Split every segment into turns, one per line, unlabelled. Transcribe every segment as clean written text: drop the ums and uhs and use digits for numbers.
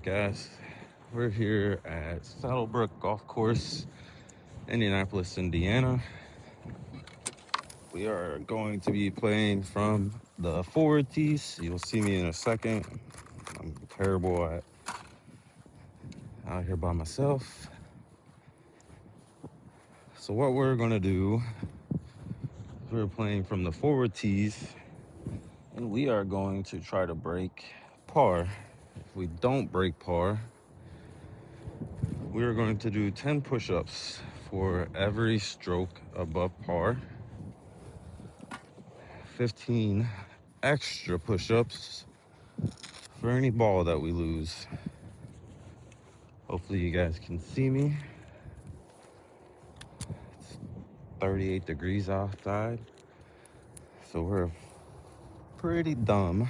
podcast. We're here at Saddlebrook Golf Course, Indianapolis, Indiana. We are going to be playing from the forward tees. You'll see me in a second. I'm terrible at out here by myself. So what we're gonna do, we're playing from the forward tees, and we are going to try to break par. If we don't break par, we are going to do 10 push-ups for every stroke above par, 15 extra push-ups for any ball that we lose. Hopefully you guys can see me. It's 38 degrees outside, so we're pretty dumb.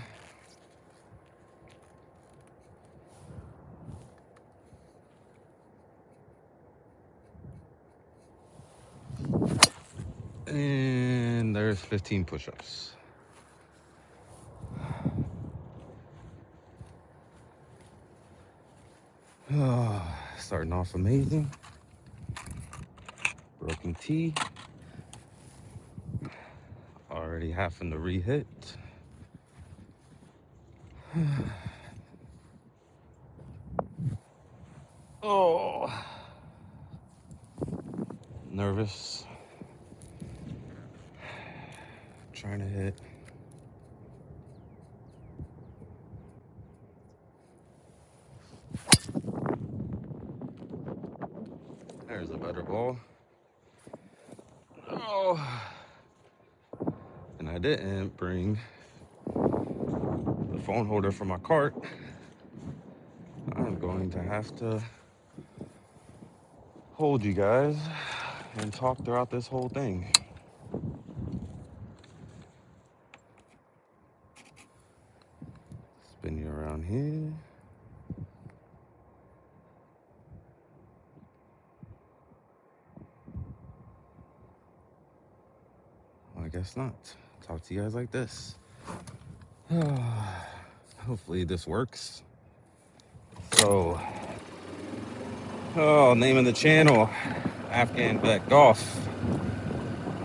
And there's 15 push-ups. Starting off amazing. Broken tee. Already having to re-hit. Oh, nervous. Trying to hit. There's a better ball. Oh, and I didn't bring the phone holder for my cart. I'm going to have to hold you guys and talk throughout this whole thing. Spin you around here. Well, I guess not. Talk to you guys like this. Hopefully this works. So, name of the channel, Afghan Vet Golf.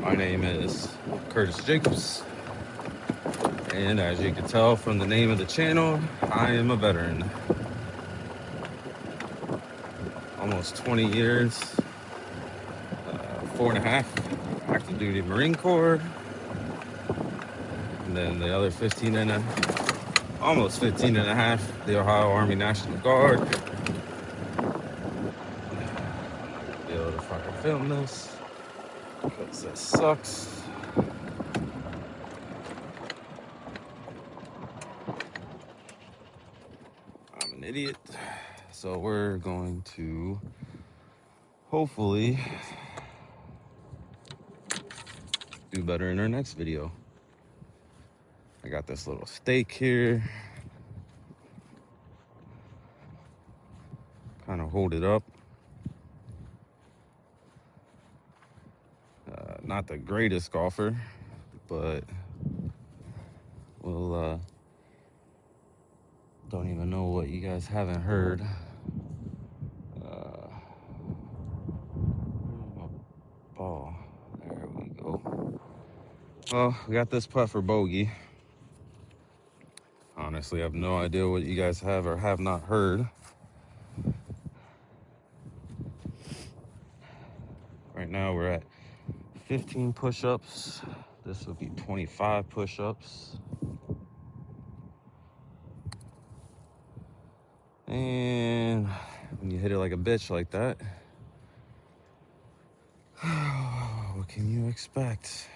My name is Curtis Jacobs. And as you can tell from the name of the channel, I am a veteran. Almost 20 years, 4.5 active duty Marine Corps, and then the other 15 and almost 15 and a half, the Ohio Army National Guard. I'm not gonna be able to fucking film this because this sucks. I'm an idiot. So we're going to hopefully do better in our next video. I got this little stake here. Kind of hold it up. Not the greatest golfer, but we'll don't even know what you guys haven't heard. Ball. There we go. Well, we got this putt for bogey. Honestly, I have no idea what you guys have or have not heard. Right now we're at 15 push-ups. This will be 25 push-ups. And when you hit it like a bitch like that, what can you expect?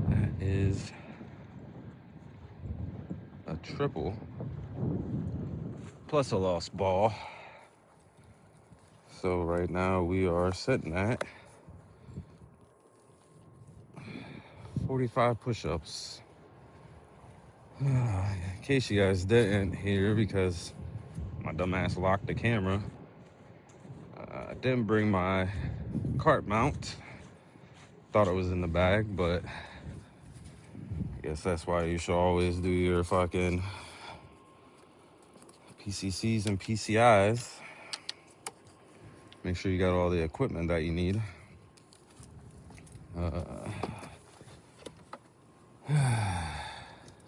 That is a triple plus a lost ball. So right now we are sitting at 45 push-ups. In case you guys didn't hear, because my dumb ass locked the camera, Didn't bring my cart mount. Thought it was in the bag, but I guess that's why you should always do your fucking PCCs and PCIs. Make sure you got all the equipment that you need.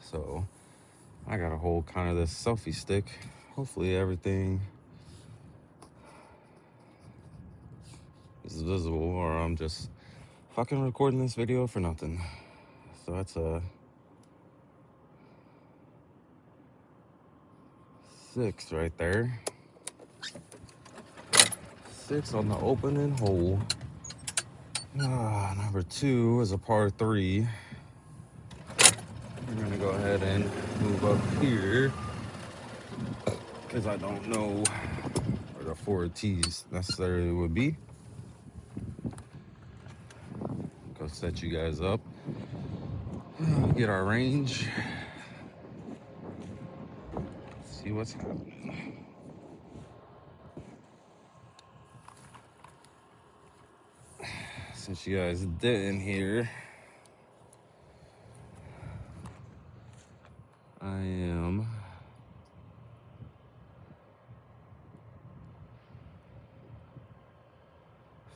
So I gotta hold kind of this selfie stick. Hopefully everything is visible, or I'm just fucking recording this video for nothing. So that's a 6 right there. 6 on the opening hole. Number 2 is a par 3. We're gonna go ahead and move up here because I don't know where the 4 tees necessarily would be. Go set you guys up. Get our range. See what's happening. Since you guys didn't hear, I am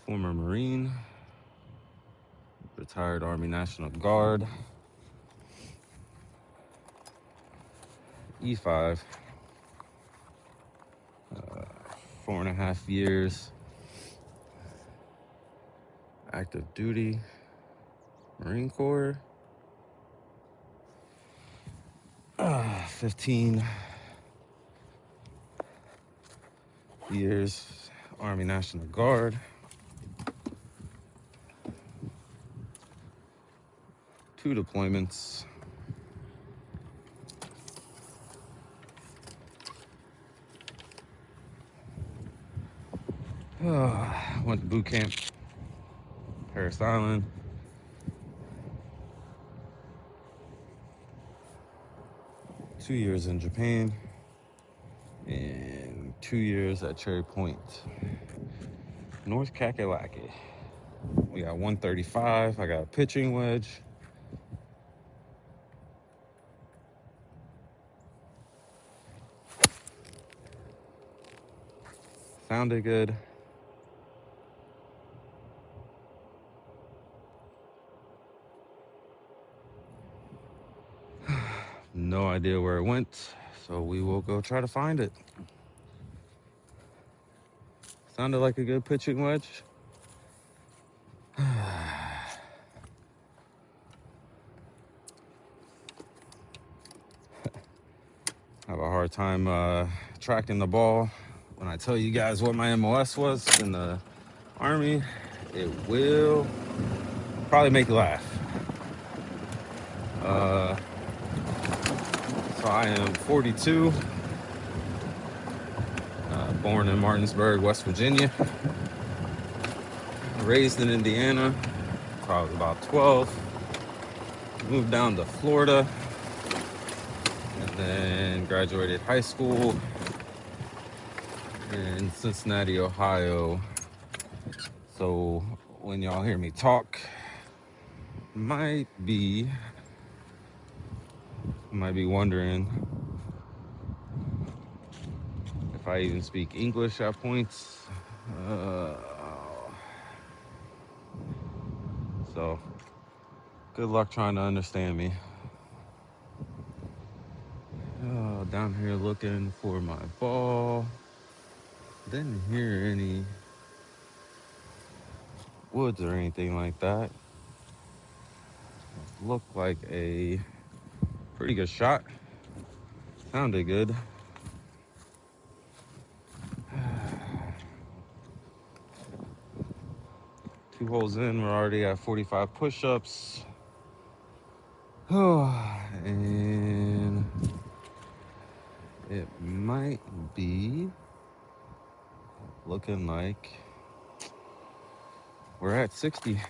former Marine, retired Army National Guard, E5, 4.5 years, active duty, Marine Corps, 15 years, Army National Guard, 2 deployments, went to boot camp, Parris Island, two years in Japan, and 2 years at Cherry Point, North Kakalaki. We got 135. I got a pitching wedge. Sounded good. No idea where it went, so we will go try to find it. Sounded like a good pitching wedge. Have a hard time tracking the ball. When I tell you guys what my MOS was in the Army, it will probably make you laugh. So I am 42, born in Martinsburg, West Virginia, raised in Indiana. I was about 12, moved down to Florida, and then graduated high school in Cincinnati, Ohio. So when y'all hear me talk, might be wondering if I even speak English at points. So good luck trying to understand me. Down here looking for my ball. Didn't hear any woods or anything like that. Looked like a pretty good shot. Sounded good. Two holes in, we're already at 45 push-ups. And it might be looking like we're at 60.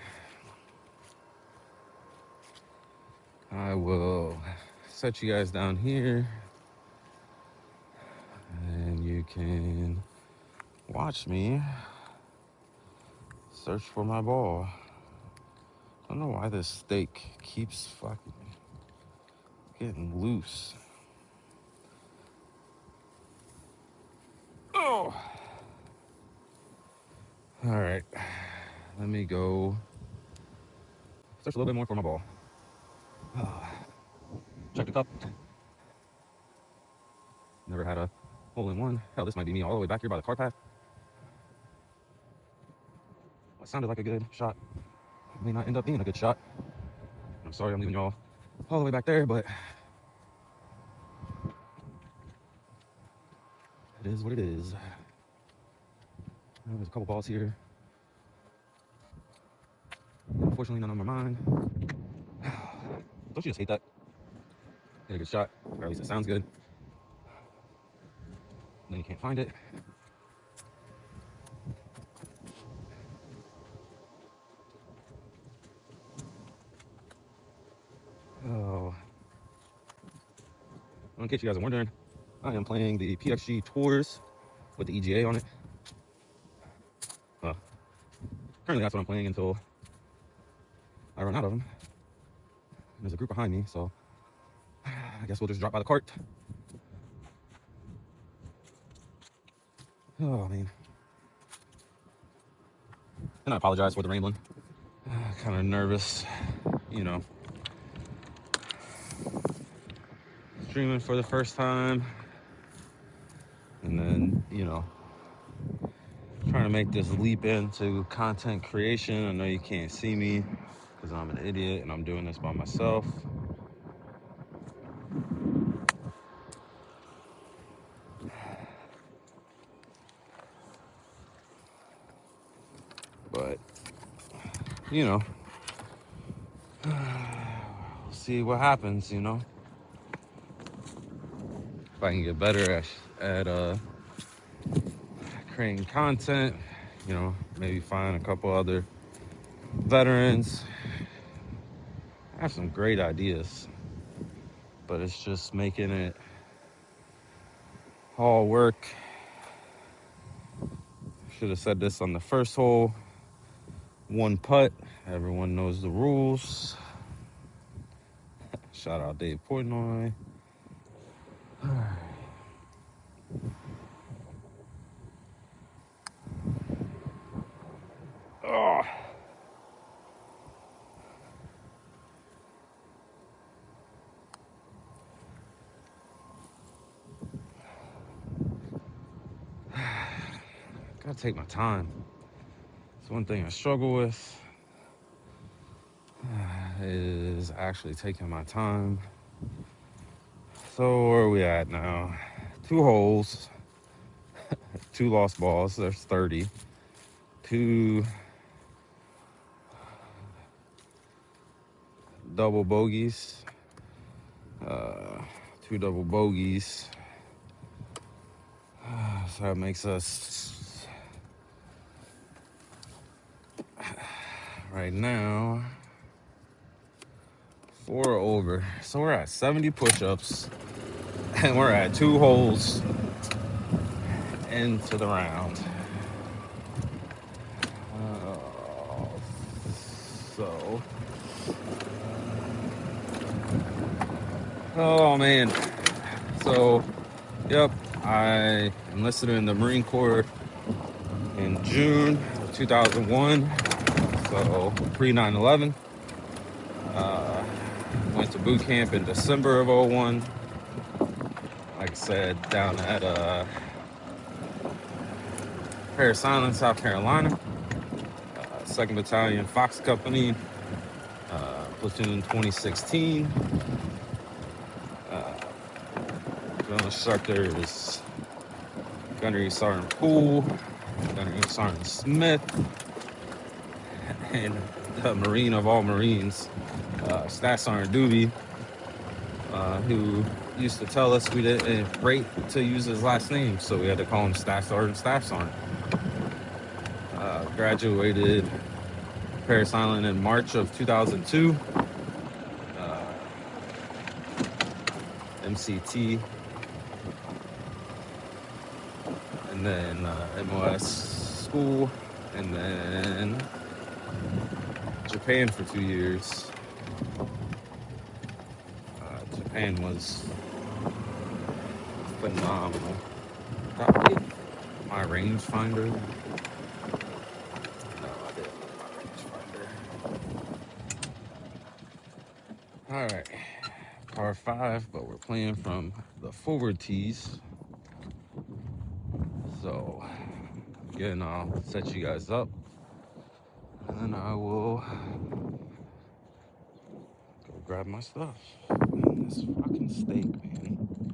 I will set you guys down here and you can watch me Search for my ball. I don't know why this steak keeps fucking getting loose. Oh! Alright. Let me go search a little bit more for my ball. Check the cup. Never had a hole in one. Hell, this might be me all the way back here by the car path. That sounded like a good shot. It may not end up being a good shot. I'm sorry I'm leaving y'all all the way back there, but it is what it is. There's a couple balls here. Unfortunately, none on my mind. Don't you just hate that? Get a good shot, or at least it sounds good. Then you can't find it. Oh. In case you guys are wondering, I am playing the PXG Tours with the EGA on it. Currently, that's what I'm playing until I run out of them. There's a group behind me, so I guess we'll just drop by the cart. Oh, man. And I apologize for the rambling. Kind of nervous, you know. Streaming for the first time. And then, you know, trying to make this leap into content creation. I know you can't see me because I'm an idiot and I'm doing this by myself. But, you know, we'll see what happens, you know. If I can get better at creating content, you know, maybe find a couple other veterans. I have some great ideas, but it's just making it all work. Should have said this on the first hole. One putt. Everyone knows the rules. Shout out Dave Portnoy. Oh. Gotta take my time. It's one thing I struggle with is actually taking my time. So where are we at now? 2 holes, 2 lost balls. There's 30. 2 double bogeys. 2 double bogeys. So that makes us right now 4 over. So we're at 70 push-ups and we're at 2 holes into the round. Oh man. So, yep, I enlisted in the Marine Corps in June of 2001. So pre 9/11. Went to boot camp in December of 01. Like I said, down at Parris Island, South Carolina. 2nd Battalion Fox Company, platoon 2016. Drill instructor is Gunnery Sergeant Poole, Gunnery Sergeant Smith, and the Marine of all Marines, Staff Sergeant Doobie, who used to tell us we didn't rate to use his last name, so we had to call him Staff Sergeant, Staff Sergeant. Graduated Parris Island in March of 2002. MCT, and then MOS school and then Japan for 2 years. Japan was phenomenal. Got my rangefinder. No, I didn't look at my rangefinder. All right, par 5, but we're playing from the forward tees. So again, I'll set you guys up, and then I will go grab my stuff. Man, this fucking steak, man.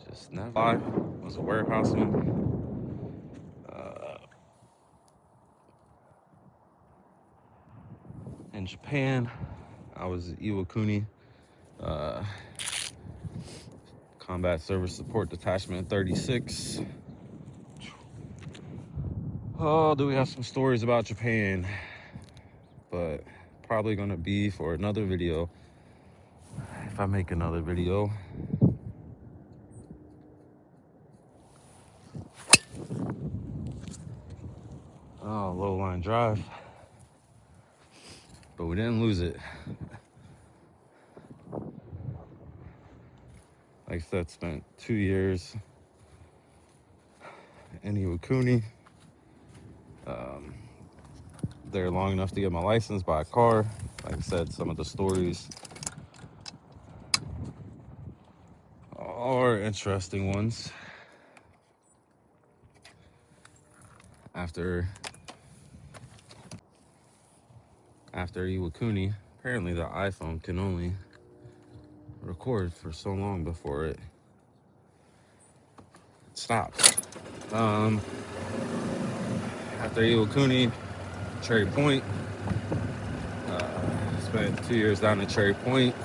Just never. I was a warehouseman. In Japan, I was Iwakuni, Combat Service Support Detachment 36. Oh, do we have some stories about Japan? But probably gonna be for another video. If I make another video. Oh, low line drive. But we didn't lose it. Like I said, spent 2 years in Iwakuni. There long enough to get my license by a car. Like I said, some of the stories are interesting ones. After Iwakuni, apparently the iPhone can only record for so long before it stops. After Iwakuni, Cherry Point, spent 2 years down at Cherry Point,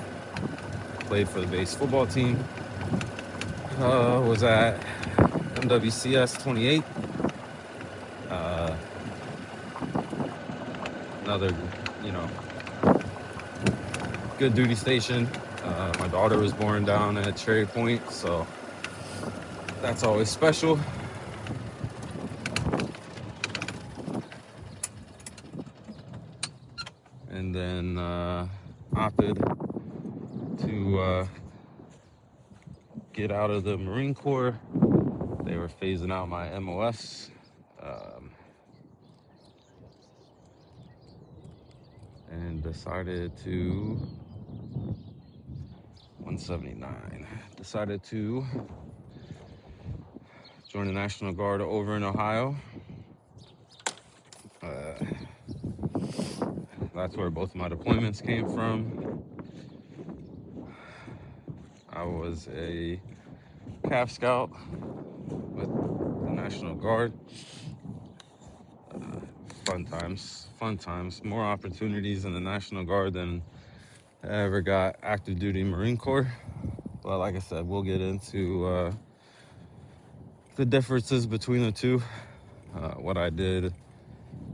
played for the base football team, was at MWCS 28, another, good duty station. My daughter was born down at Cherry Point, so that's always special. And then opted to get out of the Marine Corps. They were phasing out my MOS. And decided to 179. Decided to join the National Guard over in Ohio. That's where both of my deployments came from. I was a Calf Scout with the National Guard. Fun times. More opportunities in the National Guard than I ever got active duty Marine Corps. But like I said, we'll get into the differences between the two. What I did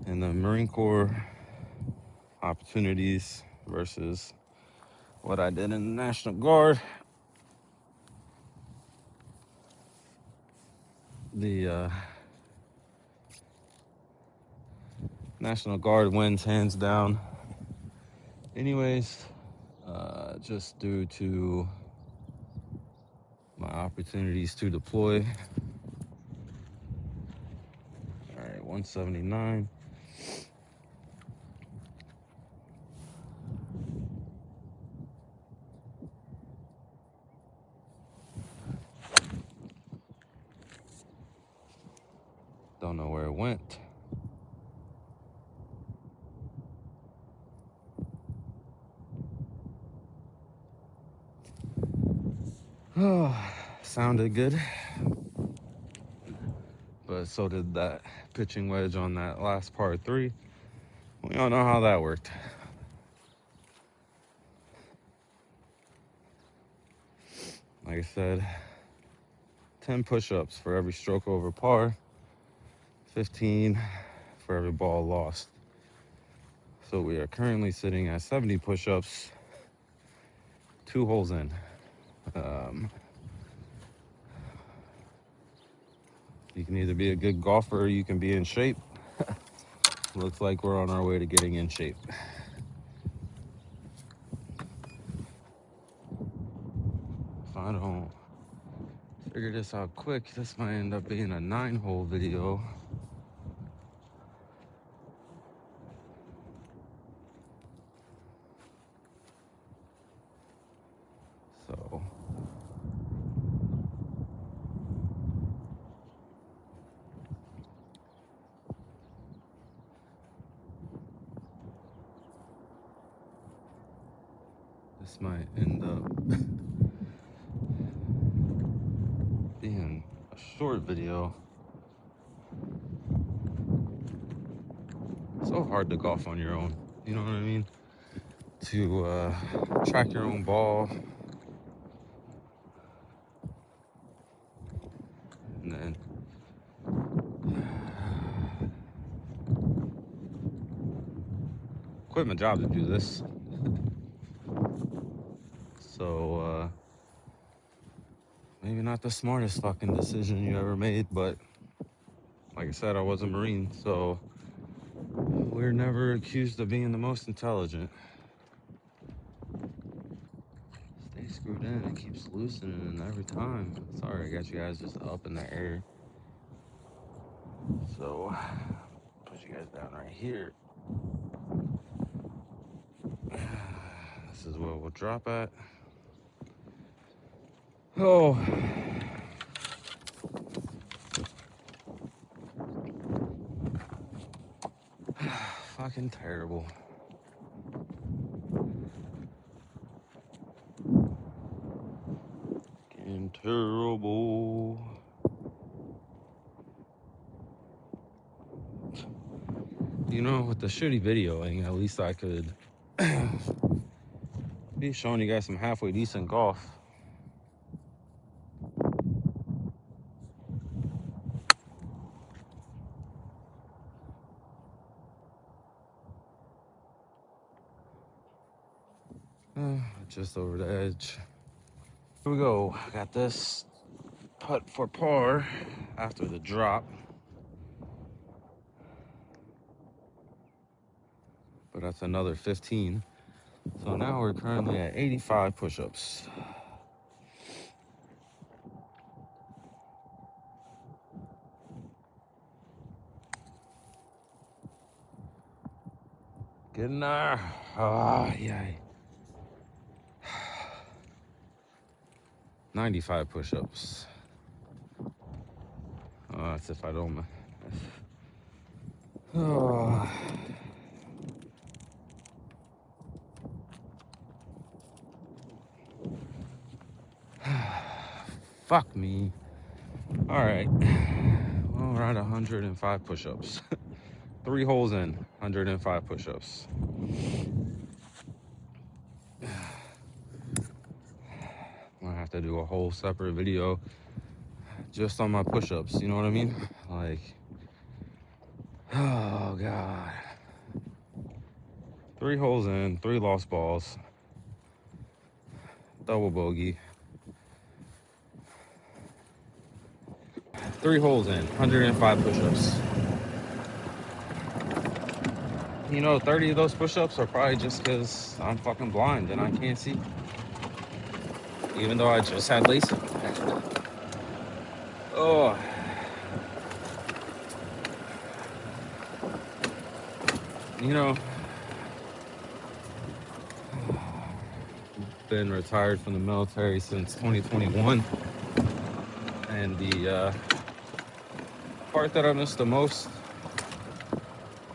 in the Marine Corps opportunities versus what I did in the National Guard. The National Guard wins hands down. Anyways, just due to my opportunities to deploy. All right, 179. Don't know where it went. Oh, sounded good. But so did that pitching wedge on that last par 3. We all know how that worked. Like I said, 10 push-ups for every stroke over par, 15 for every ball lost. So we are currently sitting at 70 push-ups, 2 holes in. You can either be a good golfer or you can be in shape. Looks like we're on our way to getting in shape. If I don't figure this out quick, this might end up being a 9-hole video. So this might end up being a short video. So hard to golf on your own, you know what I mean? To track your own ball, and then quit my job to do this. So maybe not the smartest fucking decision you ever made, but like I said, I was a Marine, so we're never accused of being the most intelligent. Stay screwed in, it keeps loosening every time. Sorry, I got you guys just up in the air. So put you guys down right here. This is where we'll drop at. Oh, fucking terrible. Fucking terrible. You know, with the shitty videoing, at least I could be showing you guys some halfway decent golf. Just over the edge. Here we go. I got this putt for par after the drop. But that's another 15. So now we're currently at 85 push-ups. Getting there. Ah, yeah. 95 push-ups. That's if I don't. Oh. Fuck me. All right. Well, we're at 105 push-ups. 3 holes in, 105 push-ups. I have to do a whole separate video just on my push-ups, you know what I mean? Like, oh God. 3 holes in, 3 lost balls, double bogey. 3 holes in, 105 push-ups. You know, 30 of those push-ups are probably just because I'm fucking blind and I can't see. Even though I just had LASIK. Oh. You know, been retired from the military since 2021. And the part that I miss the most,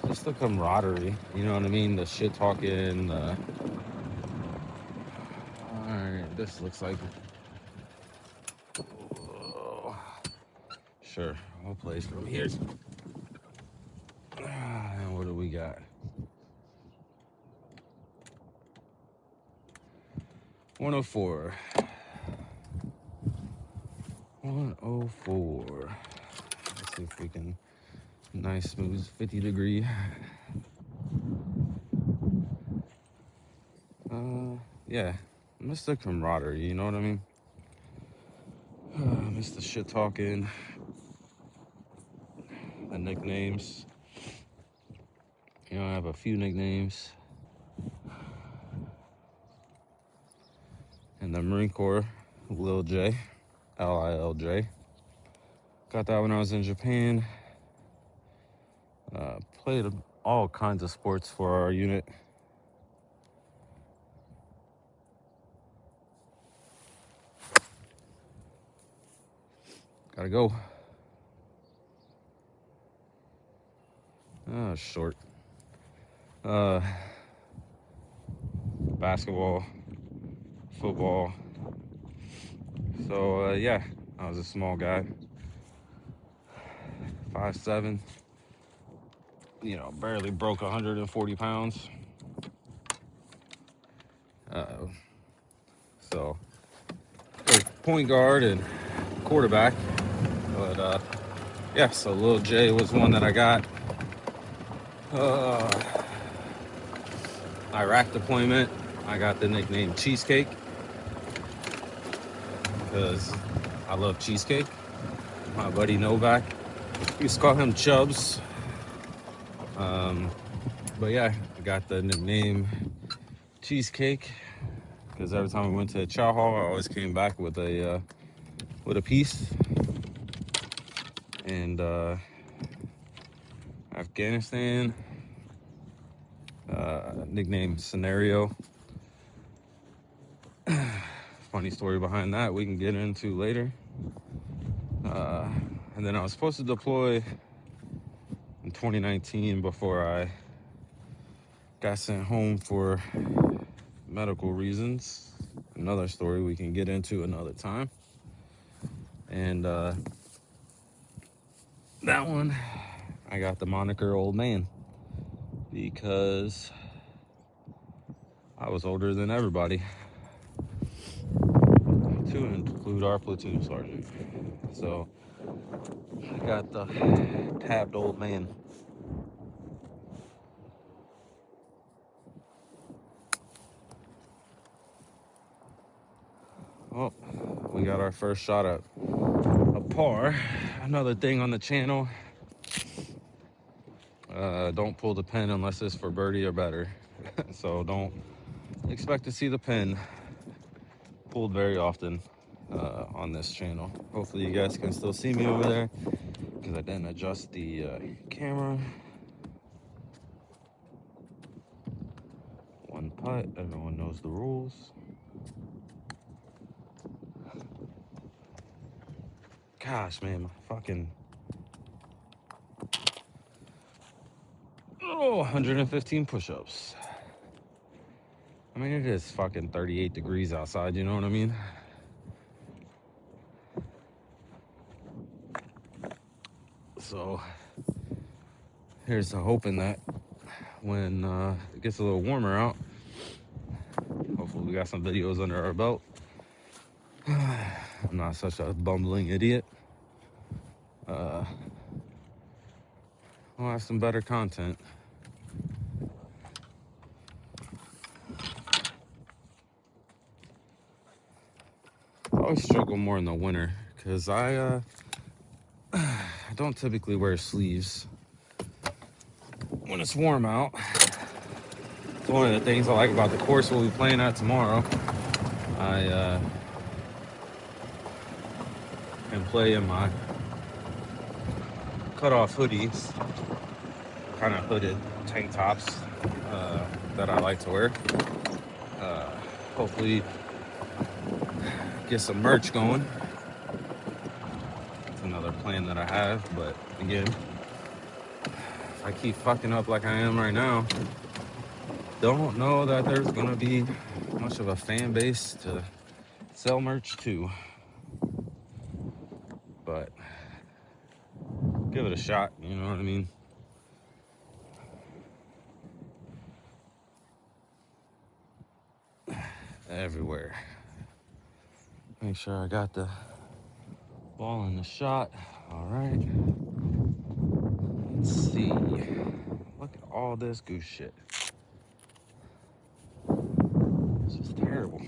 just the camaraderie, you know what I mean? The shit talking, alright, this looks like, oh. Sure, I'll place from here. And what do we got? 104. 104. Let's see if we can, nice smooth 50 degree. Yeah, miss the camaraderie, you know what I mean? Miss the shit talking, the nicknames. You know, I have a few nicknames. In the Marine Corps, Lil J, Lil. Got that when I was in Japan. Played all kinds of sports for our unit. Gotta go. Short. Basketball, football. So, yeah, I was a small guy. 5'7". You know, barely broke 140 pounds. So, point guard and quarterback. But, yeah, so Lil J was one that I got. Iraq deployment, I got the nickname Cheesecake because I love cheesecake. My buddy Novak used to call him Chubbs. But yeah, I got the nickname Cheesecake because every time we went to chow hall, I always came back with a piece. And Afghanistan, nickname Scenario. Funny story behind that we can get into later. And then I was supposed to deploy in 2019 before I got sent home for medical reasons. Another story we can get into another time. And that one, I got the moniker Old Man because I was older than everybody, to include our platoon sergeant. So I got the tabbed Old Man. Well, we got our first shot at a par. Another thing on the channel, don't pull the pin unless it's for birdie or better. So don't expect to see the pin pulled very often on this channel. Hopefully you guys can still see me over there because I didn't adjust the camera. One putt, everyone knows the rules. Gosh, man, my fucking 115 push-ups. I mean, it is fucking 38 degrees outside, you know what I mean? So here's to hoping that when it gets a little warmer out, hopefully we got some videos under our belt. I'm not such a bumbling idiot. We'll have some better content. I always struggle more in the winter because I don't typically wear sleeves when it's warm out. It's one of the things I like about the course we'll be playing at tomorrow. I can play in my cut-off hoodies, kind of hooded tank tops that I like to wear. Hopefully get some merch going. It's another plan that I have, but again, if I keep fucking up like I am right now, don't know that there's gonna be much of a fan base to sell merch to. But give it a shot, you know what I mean? Everywhere. Make sure I got the ball in the shot. All right. Let's see. Look at all this goose shit. It's just terrible.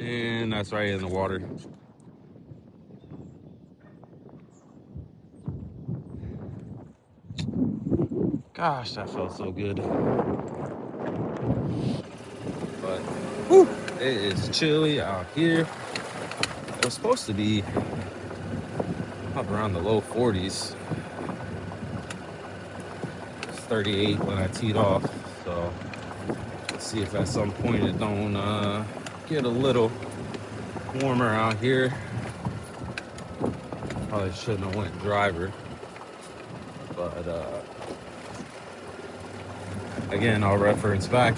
And that's right in the water. Gosh, that felt so good. But whew, it is chilly out here. It was supposed to be up around the low 40s. It's 38 when I teed off. So let's see if at some point it don't get a little warmer out here. Probably shouldn't have went driver. But again, I'll reference back.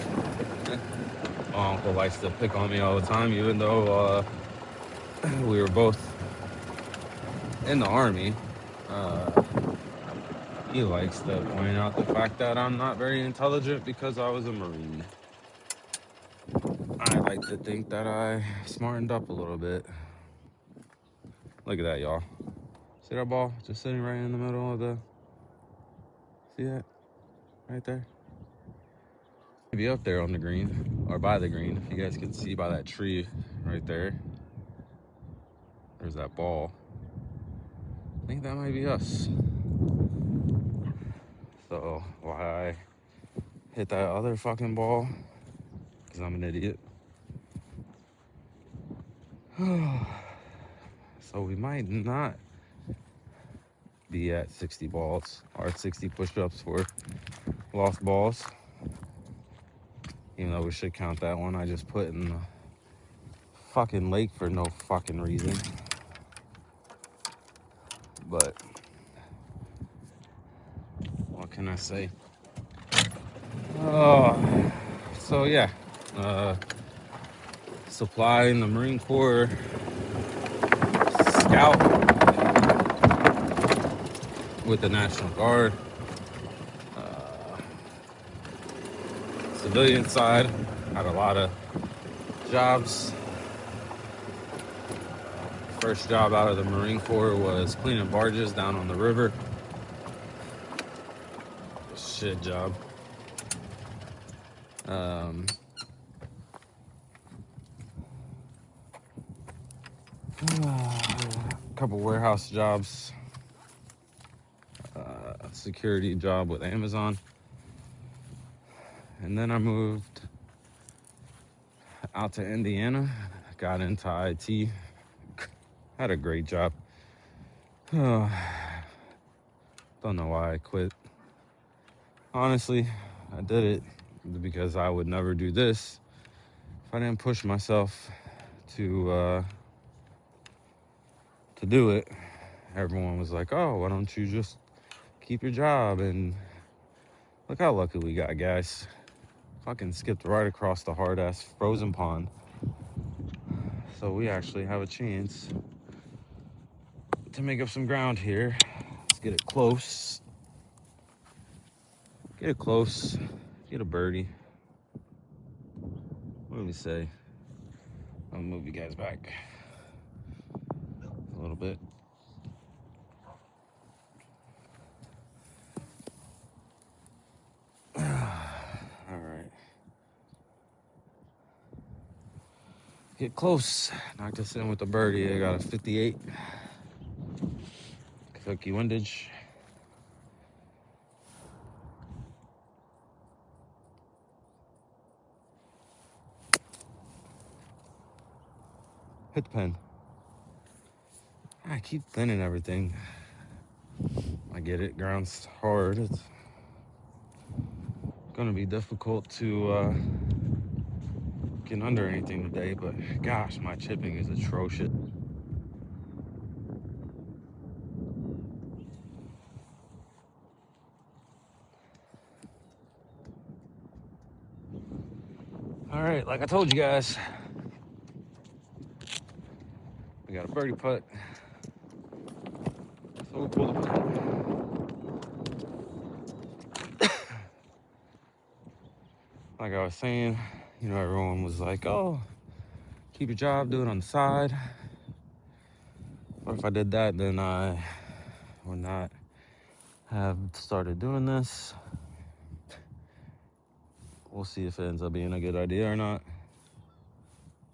My uncle likes to pick on me all the time, even though we were both in the Army. He likes to point out the fact that I'm not very intelligent because I was a Marine. I like to think that I smartened up a little bit. Look at that, y'all. See that ball just sitting right in the middle of the... See that? Right there? Maybe up there on the green, or by the green. If you guys can see by that tree right there. There's that ball. I think that might be us. So why I hit that other fucking ball? Because I'm an idiot. So we might not be at 60 balls or 60 push-ups for lost balls. Even though we should count that one I just put in the fucking lake for no fucking reason. But what can I say? So yeah, supplying the Marine Corps scout with the National Guard. Civilian side, had a lot of jobs. First job out of the Marine Corps was cleaning barges down on the river. Shit job. A couple warehouse jobs. Security job with Amazon. And then I moved out to Indiana. Got into IT. Had a great job. Don't know why I quit. Honestly, I did it because I would never do this if I didn't push myself to do it. Everyone was like, "Oh, why don't you just keep your job?" And look how lucky we got, guys. Fucking skipped right across the hard-ass frozen pond. So we actually have a chance to make up some ground here. Let's get it close. Get it close. Get a birdie. What do we say? I'll move you guys back a little bit. All right. Get close. Knock this in with the birdie. I got a 58. Kentucky windage. Hit the pen. I keep thinning everything. I get it. Ground's hard. It's gonna be difficult to get under anything today, but gosh, my chipping is atrocious. All right, like I told you guys, we got a birdie putt. So we'll pull the pin. Like I was saying, you know, everyone was like, "Oh, keep your job, do it on the side." But if I did that, then I would not have started doing this. We'll see if it ends up being a good idea or not.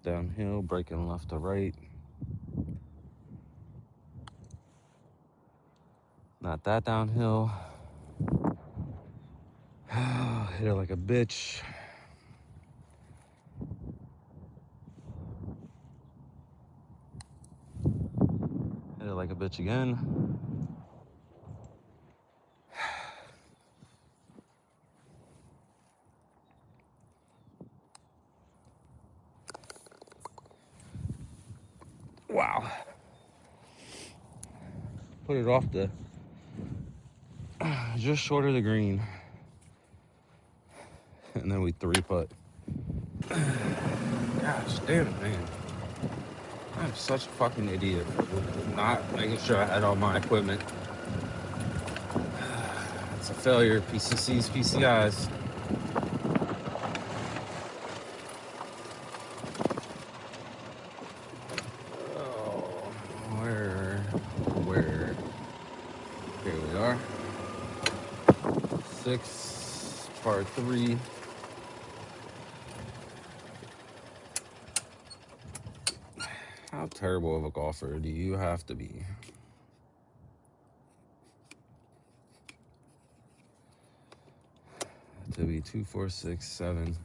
Downhill, braking left to right. Not that downhill. Hit it like a bitch. Hit it like a bitch again. Wow. Put it off the, just short of the green. And then we 3-putt. Gosh damn it, man. I'm such a fucking idiot for not making sure I had all my equipment. It's a failure. PCCs, PCIs. Oh, where? Here we are. 6, par 3. How terrible of a golfer do you have to be? To be 2, 4, 6, 7,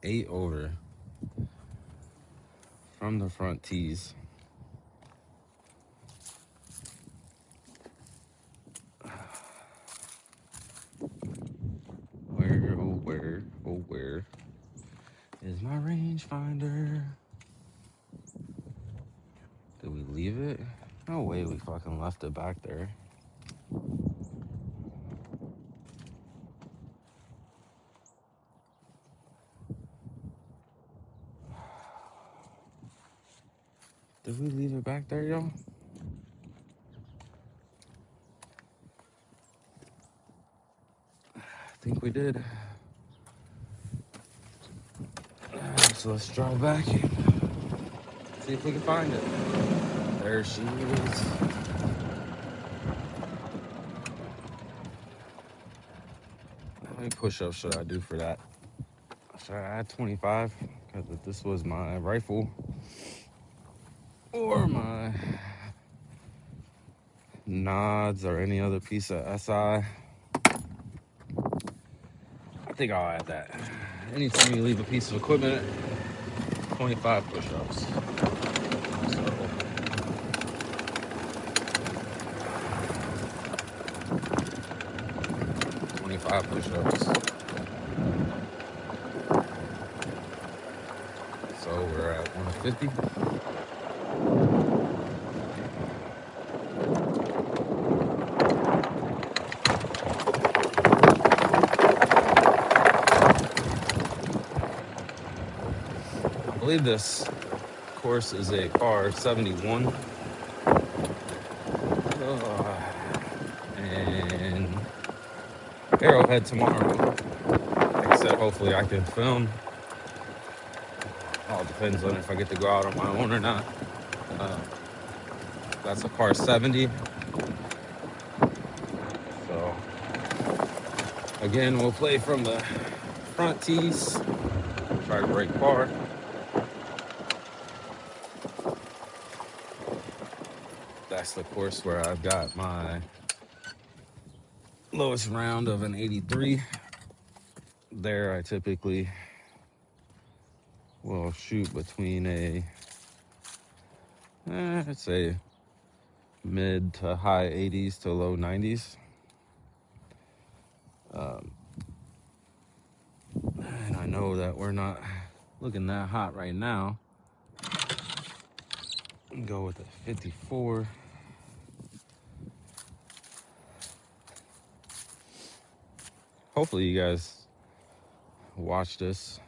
8 over from the front tees. Where is my rangefinder? Did we leave it? No way we fucking left it back there. Did we leave it back there, y'all? I think we did. So let's drive back and see if we can find it. There she is. How many push-ups should I do for that? Should I add 25? Because if this was my rifle or my nods or any other piece of SI, I think I'll add that. Anytime you leave a piece of equipment, 25 push-ups. So 25 push-ups. So we're at 150. I believe this course is a par 71. And Arrowhead tomorrow. Like I said, hopefully I can film. All depends on if I get to go out on my own or not. That's a par 70. So again, we'll play from the front tees. Try to break par. That's the course where I've got my lowest round of an 83. There I typically will shoot between a, I'd say mid to high 80s to low 90s. And I know that we're not looking that hot right now. Go with a 54. Hopefully you guys watch this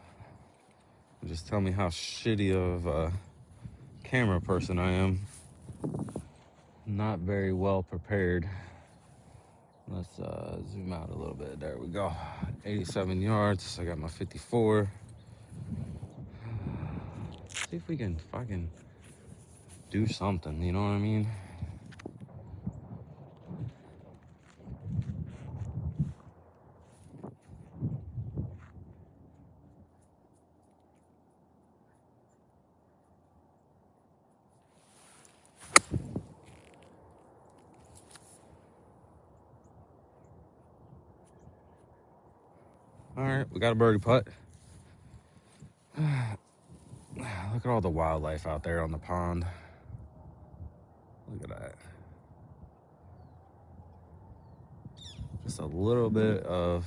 and just tell me how shitty of a camera person I am. Not very well prepared. Let's zoom out a little bit. There we go. 87 yards. I got my 54. See if we can fucking do something, you know what I mean? All right, we got a birdie putt. Look at all the wildlife out there on the pond. Look at that. Just a little bit of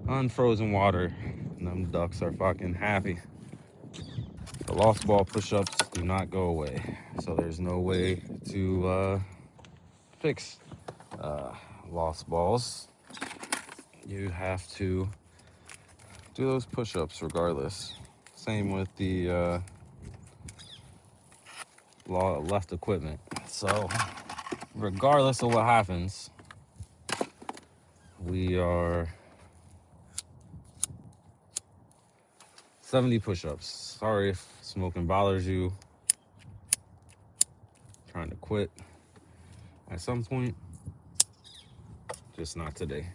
unfrozen water, and them ducks are fucking happy. The lost ball push-ups do not go away, so there's no way to fix lost balls. You have to do those push-ups regardless. Same with the left equipment. So regardless of what happens, we are 70 push-ups. Sorry if smoking bothers you. Trying to quit at some point, just not today.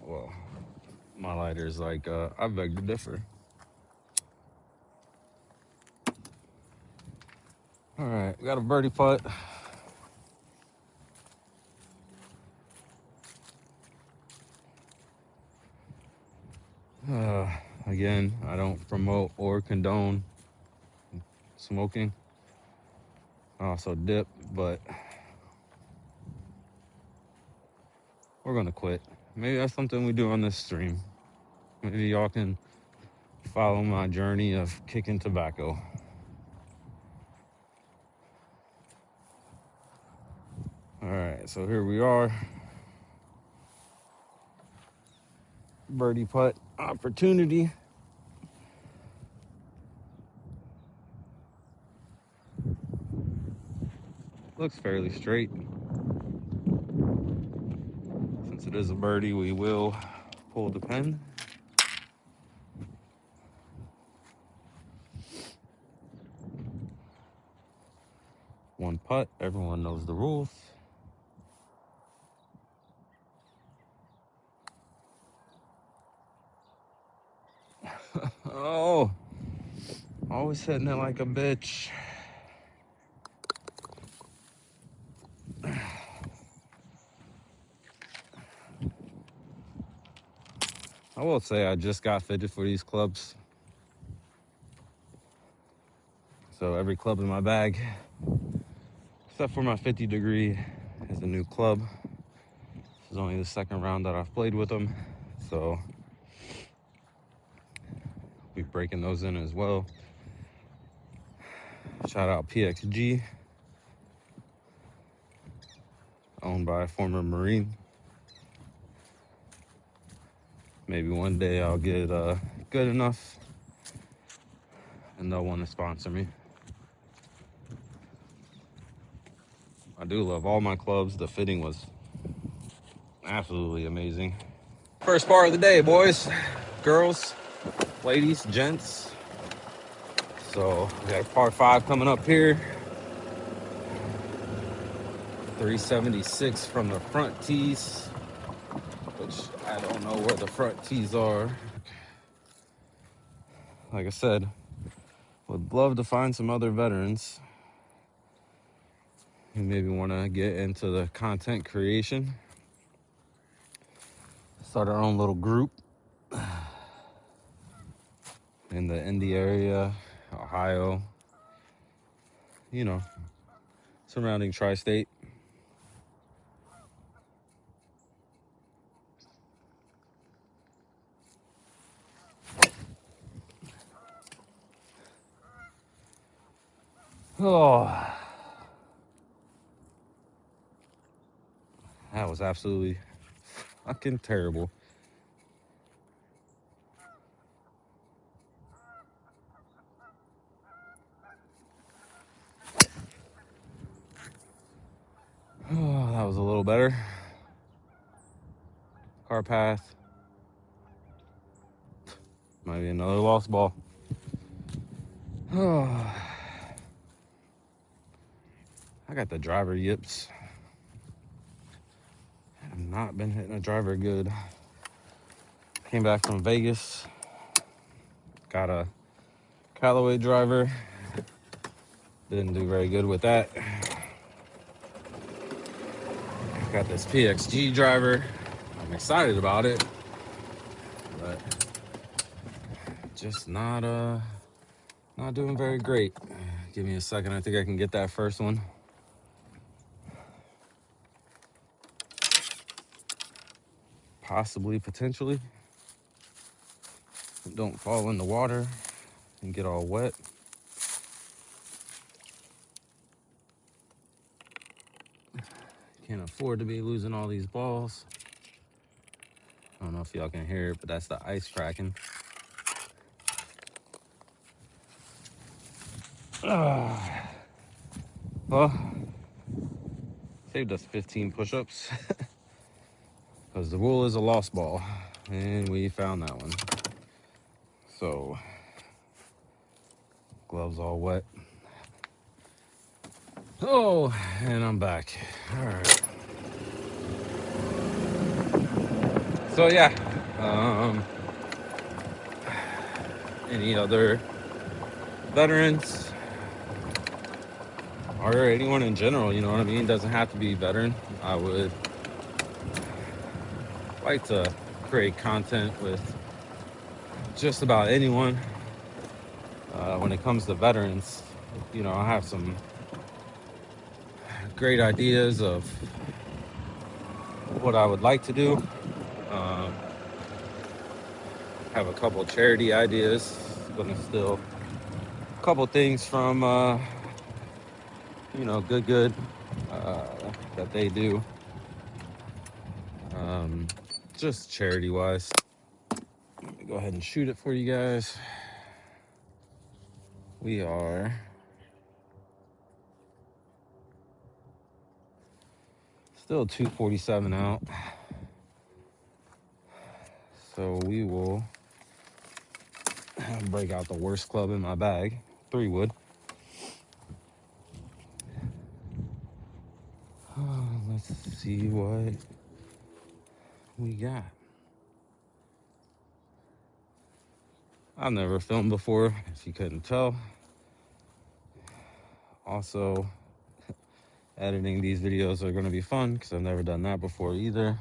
Well, my lighter's like, I beg to differ. All right, we got a birdie putt. Again, I don't promote or condone smoking. I also dip, but we're gonna quit. Maybe that's something we do on this stream. Maybe y'all can follow my journey of kicking tobacco. All right, so here we are. Birdie putt opportunity. Looks fairly straight. Since it is a birdie, we will pull the pin. One putt, everyone knows the rules. Oh, always hitting it like a bitch. I will say I just got fitted for these clubs. So every club in my bag, except for my 50 degree, is a new club. This is only the second round that I've played with them. So I'll be breaking those in as well. Shout out PXG, owned by a former Marine. Maybe one day I'll get good enough and they'll want to sponsor me. I do love all my clubs. The fitting was absolutely amazing. First part of the day, boys, girls, ladies, gents. So we got a par 5 coming up here. 376 from the front tees, which I don't know where the front tees are. Like I said, would love to find some other veterans who maybe want to get into the content creation. Start our own little group in the Indy area, Ohio, you know, surrounding tri-state. Oh, that was absolutely fucking terrible. Oh, that was a little better. Car path. Might be another lost ball. Oh, I got the driver yips. Not been hitting a driver good. Came back from Vegas. Got a Callaway driver. Didn't do very good with that. Got this PXG driver. I'm excited about it, but just not doing very great. Give me a second. I think I can get that first one. Possibly, potentially. Don't fall in the water and get all wet. Can't afford to be losing all these balls. I don't know if y'all can hear it, but that's the ice cracking. Well, saved us 15 push-ups because the rule is a lost ball, and we found that one. So, gloves all wet. Oh, and I'm back. All right. So yeah, any other veterans or anyone in general, you know what I mean? Doesn't have to be veteran. I would like to create content with just about anyone. When it comes to veterans, you know, I have some great ideas of what I would like to do. Have a couple charity ideas. Gonna steal a couple things from, you know, good that they do. Just charity wise. Let me go ahead and shoot it for you guys. We are still 247 out. So we will break out the worst club in my bag, 3 wood. Let's see what we got. I've never filmed before, if you couldn't tell. Also, editing these videos are going to be fun because I've never done that before either.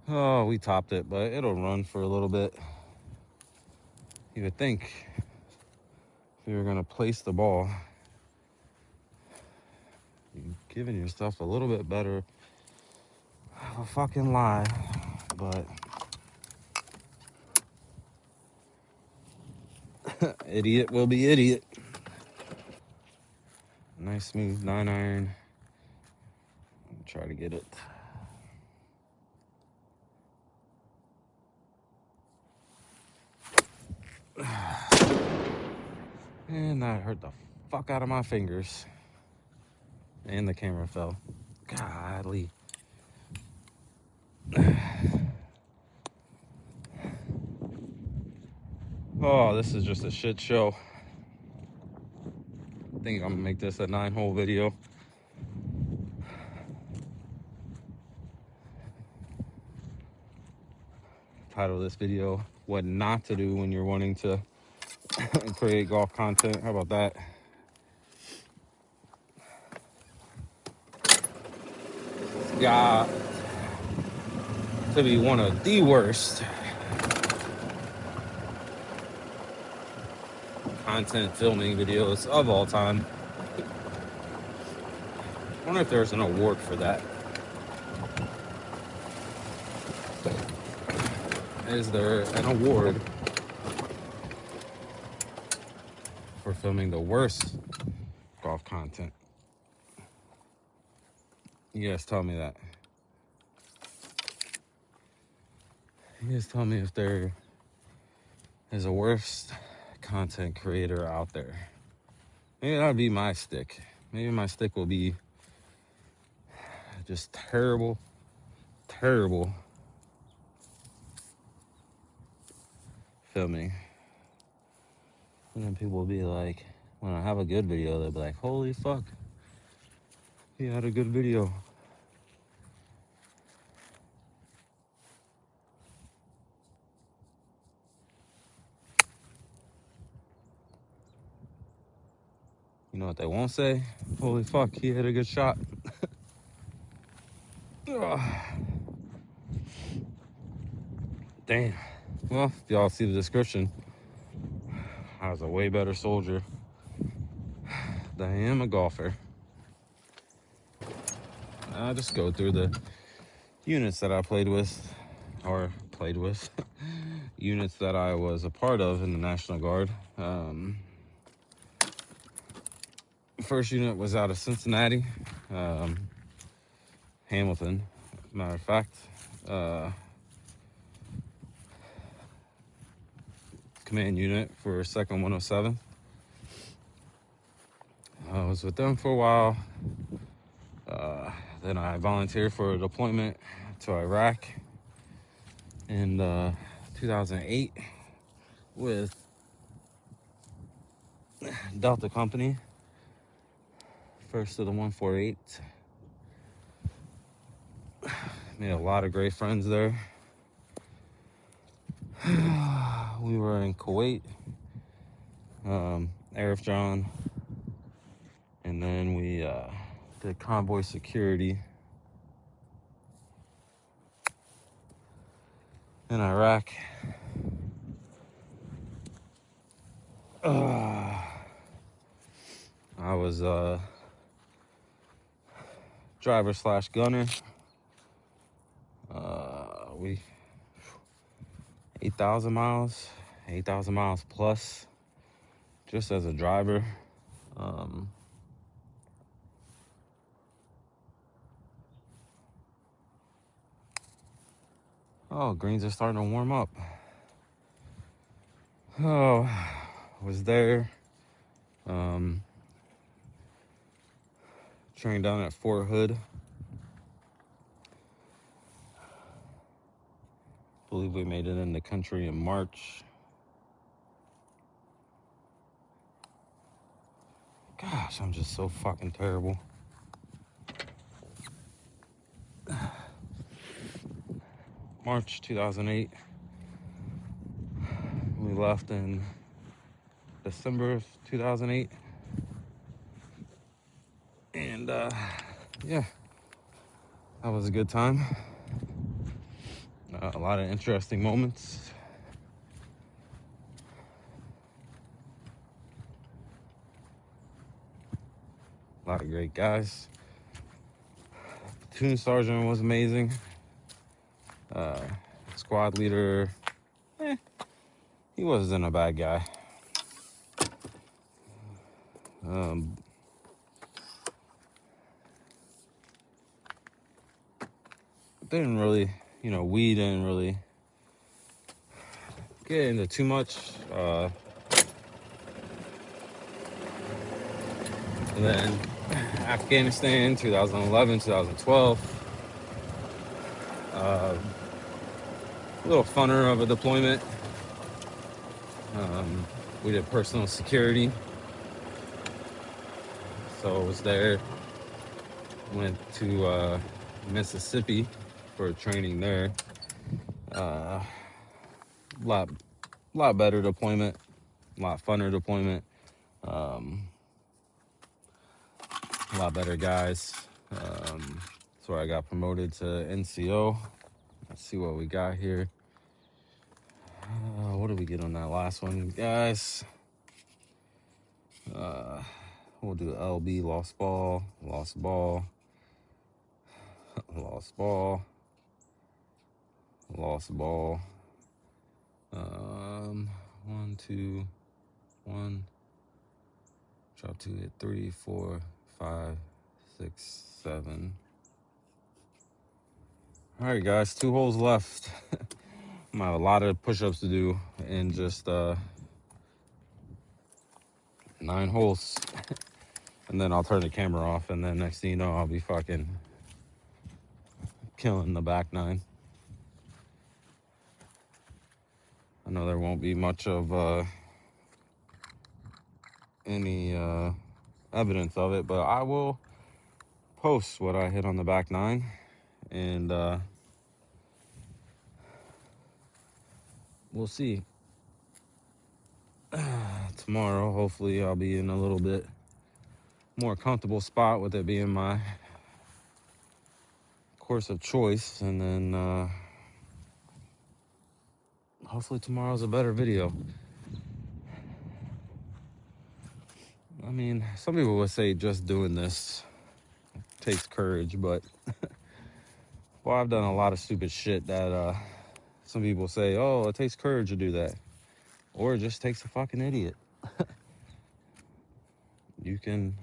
Oh, we topped it, but it'll run for a little bit. You would think if you were going to place the ball, you're giving yourself a little bit better of a fucking lie, but idiot will be idiot. Nice smooth 9-iron. Try to get it. And that hurt the fuck out of my fingers. And the camera fell. Godly. Oh, this is just a shit show. I think I'm gonna make this a 9-hole video. Title this video, What Not to Do When You're Wanting to Create Golf Content. How about that? It's got to be one of the worst content filming videos of all time. I wonder if there's an award for that. Is there an award for filming the worst golf content? You guys tell me that. You guys tell me if there is a worst content creator out there. Maybe that'll be my stick. Maybe my stick will be just terrible filming. And then people will be like, when I have a good video, they'll be like, holy fuck, he had a good video. You know what they won't say? Holy fuck, he hit a good shot. Damn. Well, if y'all see the description, I was a way better soldier than I am a golfer. I just go through the units that I played with, units that I was a part of in the National Guard. First unit was out of Cincinnati, Hamilton, matter of fact. Command unit for 2nd 107. I was with them for a while. Then I volunteered for a deployment to Iraq in 2008 with Delta Company, 1st of the 148. Made a lot of great friends there. We were in Kuwait, Arif John, and then we did convoy security in Iraq. I was driver / gunner. We 8,000 miles plus, just as a driver. Oh, greens are starting to warm up. Oh, was there. Trained down at Fort Hood. Believe we made it in the country in March. Gosh, I'm just so fucking terrible. March 2008. We left in December of 2008. And yeah, that was a good time. A lot of interesting moments. A lot of great guys. Platoon sergeant was amazing. Squad leader, he wasn't a bad guy. Didn't really, we didn't really get into too much. And then Afghanistan, 2011, 2012. A little funner of a deployment. We did personal security. So I was there. Went to Mississippi for training there. Lot better deployment. A lot funner deployment. A lot better guys. That's where I got promoted to NCO. Let's see what we got here. What did we get on that last one, guys? We'll do LB, lost ball, lost ball, lost ball, lost ball. 1, 2, 1. Drop 2, hit 3, 4, 5, 6, 7. All right, guys, 2 holes left. I have a lot of push-ups to do in just 9 holes. And then I'll turn the camera off, and then next thing you know, I'll be fucking killing the back 9. I know there won't be much of any evidence of it, but I will post what I hit on the back nine, and we'll see. Tomorrow, hopefully, I'll be in a little bit more comfortable spot with it being my course of choice, and then hopefully tomorrow's a better video. I mean, some people would say just doing this takes courage, but well, I've done a lot of stupid shit that some people say, oh, it takes courage to do that, or it just takes a fucking idiot. You can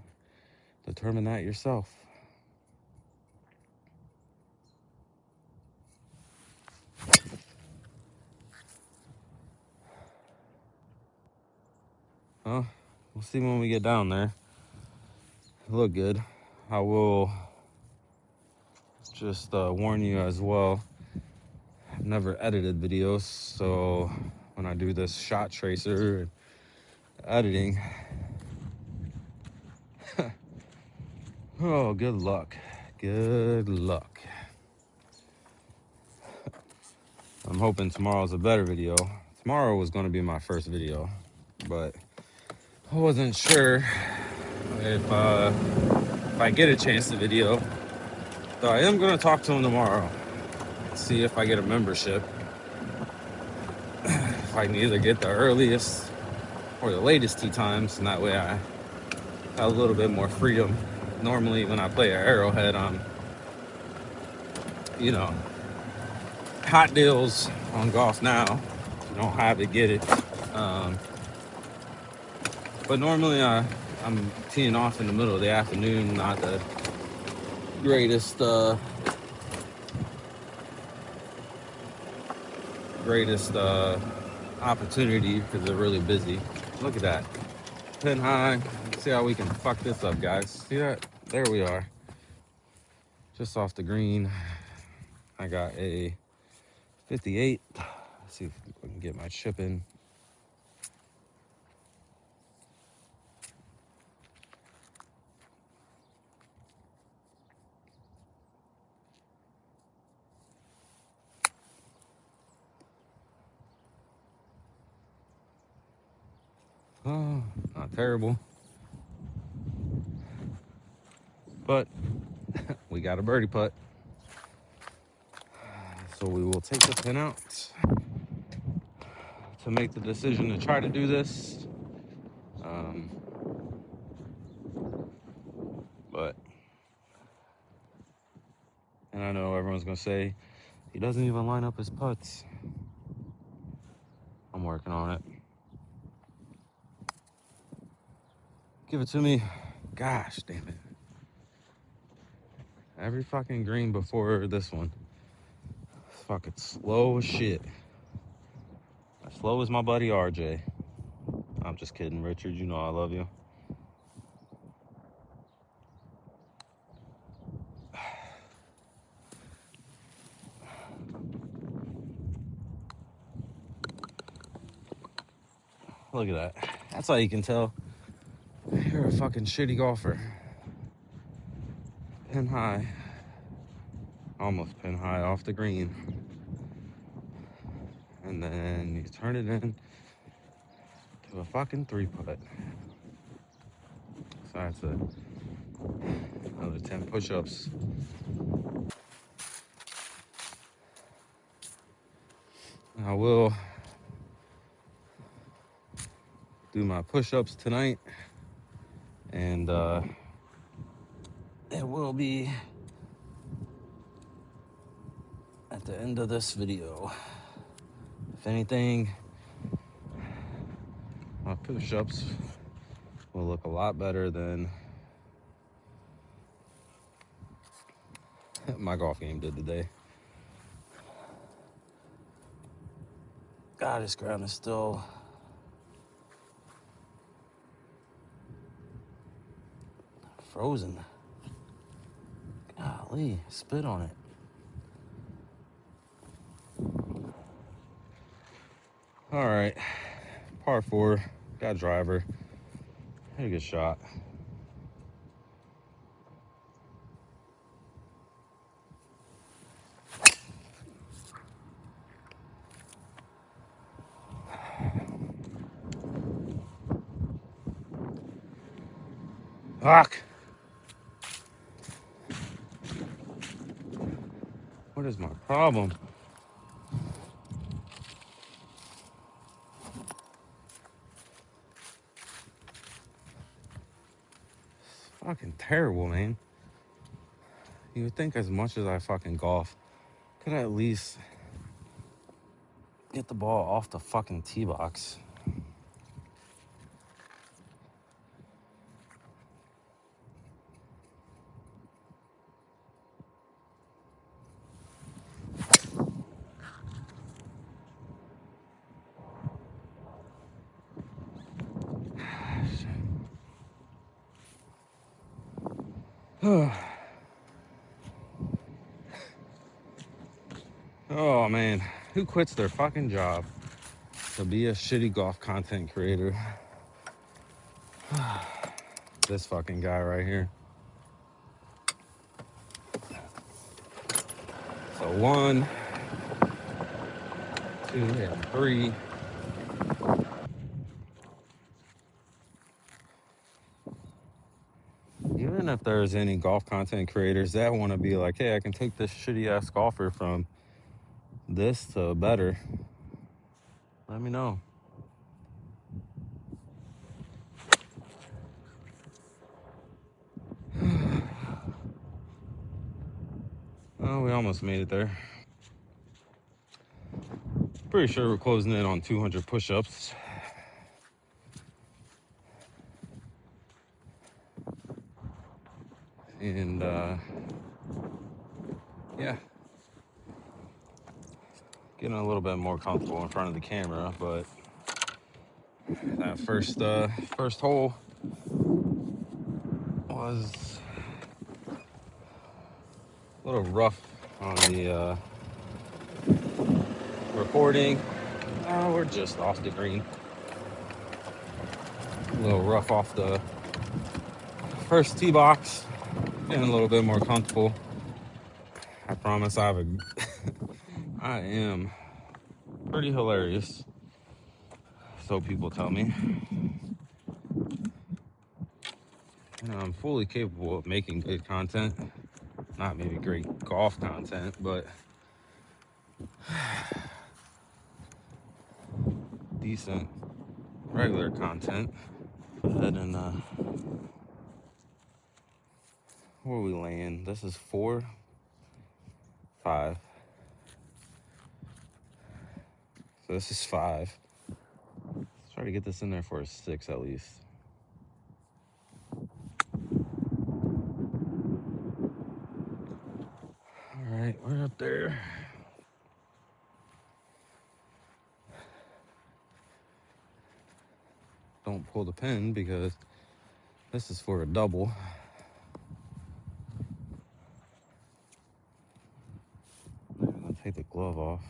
determine that yourself. Well, we'll see when we get down there. Look good. I will just warn you as well. I've never edited videos, so when I do this shot tracer and editing, oh, good luck. Good luck. I'm hoping tomorrow's a better video. Tomorrow was going to be my first video, but I wasn't sure if I get a chance to video. So I am going to talk to him tomorrow. See if I get a membership. If I can either get the earliest or the latest tee times, and that way I have a little bit more freedom. Normally when I play at Arrowhead, I'm, hot deals on Golf Now. If you don't have it, get it. But normally I'm teeing off in the middle of the afternoon, not the greatest opportunity because they're really busy. Look at that. Pin high. See how we can fuck this up, guys. See that? There we are. Just off the green. I got a 58. Let's see if I can get my chip in. Oh, not terrible. But we got a birdie putt. So we will take the pin out to make the decision to try to do this. And I know everyone's gonna say he doesn't even line up his putts. I'm working on it. Give it to me. Gosh damn it. Every fucking green before this one. It's fucking slow as shit. As slow as my buddy RJ. I'm just kidding, Richard. You know I love you. Look at that. That's how you can tell you're a fucking shitty golfer. Pin high. Almost pin high off the green. And then you turn it in to a fucking 3-putt. So that's another 10 push-ups. I will do my push-ups tonight, and it will be at the end of this video. If anything, my push-ups will look a lot better than my golf game did today. God, this ground is still frozen. Golly, spit on it. All right, par 4, got driver. Hit a good shot. Fuck. What is my problem? It's fucking terrible, man. You would think as much as I fucking golf, could I at least get the ball off the fucking tee box? Oh man, who quits their fucking job to be a shitty golf content creator? This fucking guy right here. So 1, 2, and 3. Even if there's any golf content creators that want to be like, hey, I can take this shitty ass golfer from this to better, let me know. Oh, we almost made it there. Pretty sure we're closing in on 200 push-ups. And yeah, getting a little bit more comfortable in front of the camera, but that first hole was a little rough on the recording. Oh, we're just off the green. A little rough off the first tee box. Getting a little bit more comfortable. I promise I am pretty hilarious, so people tell me. And I'm fully capable of making good content. Not maybe great golf content, but decent regular content. Go ahead and where are we laying? This is 4, 5. So this is 5. Let's try to get this in there for a 6 at least. All right, we're up there. Don't pull the pin because this is for a double. I'll take the glove off.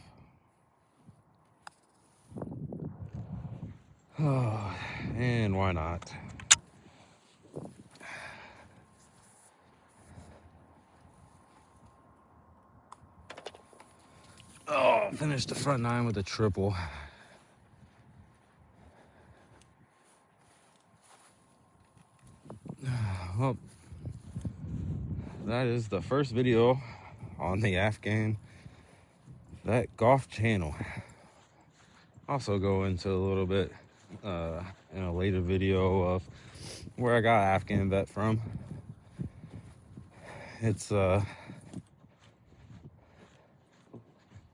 Oh, and why not? Oh, finished the front 9 with a triple. Well, that is the first video on the Afghan Vet Golf channel. Also go into a little bit in a later video of where I got Afghan Vet from. It's a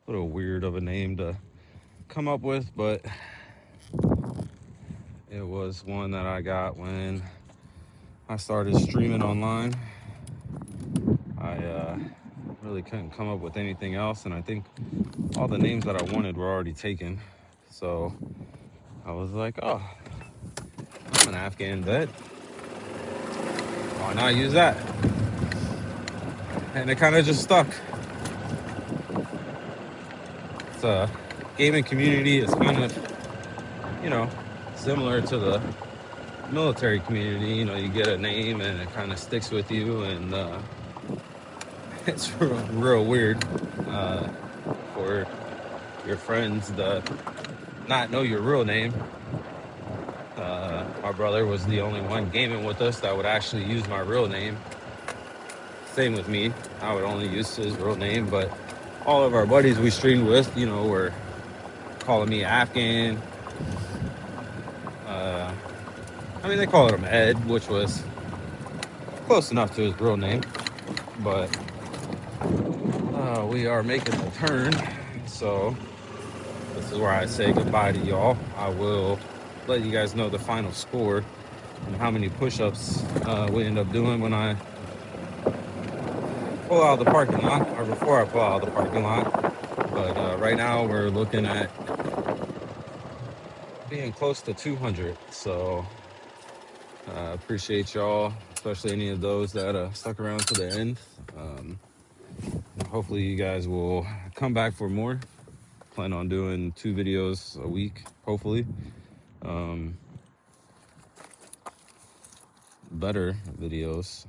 little weird of a name to come up with, but it was one that I got when I started streaming online. I really couldn't come up with anything else, and I think all the names that I wanted were already taken. So I was like, oh, I'm an Afghan Vet. Why not use that? And it kind of just stuck. It's a gaming community is kind of, similar to the military community, you know, you get a name and it kind of sticks with you, and it's real weird for your friends to not know your real name. My brother was the only one gaming with us that would actually use my real name. Same with me. I would only use his real name, but all of our buddies we streamed with, you know, were calling me Afghan. Uh, I mean, they called him Ed, which was close enough to his real name, but we are making the turn. So this is where I say goodbye to y'all. I will let you guys know the final score and how many push-ups we end up doing when I pull out of the parking lot, or before I pull out of the parking lot. But right now we're looking at being close to 200. So appreciate y'all, especially any of those that stuck around to the end. Hopefully you guys will come back for more. Plan on doing 2 videos a week, hopefully. Better videos.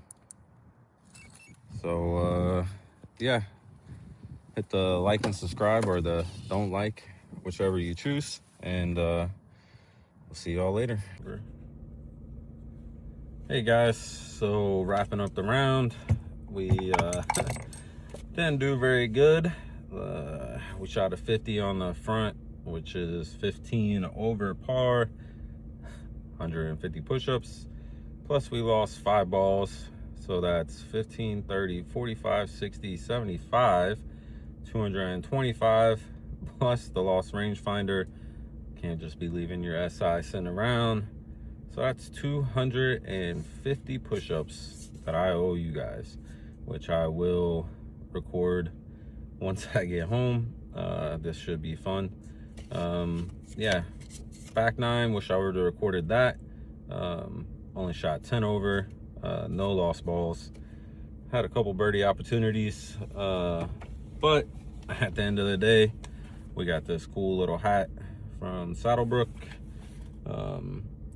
So yeah, hit the like and subscribe, or the don't like, whichever you choose, and we'll see y'all later. Hey guys, so wrapping up the round, we didn't do very good. We shot a 50 on the front, which is 15 over par, 150 push-ups, plus we lost 5 balls, so that's 15, 30, 45, 60, 75, 225, plus the lost rangefinder. Can't just be leaving your SI sitting around. So that's 250 push-ups that I owe you guys, which I will record once I get home. This should be fun. Yeah, back 9, wish I would have recorded that. Only shot 10 over, no lost balls. Had a couple birdie opportunities, but at the end of the day, we got this cool little hat from Saddlebrook.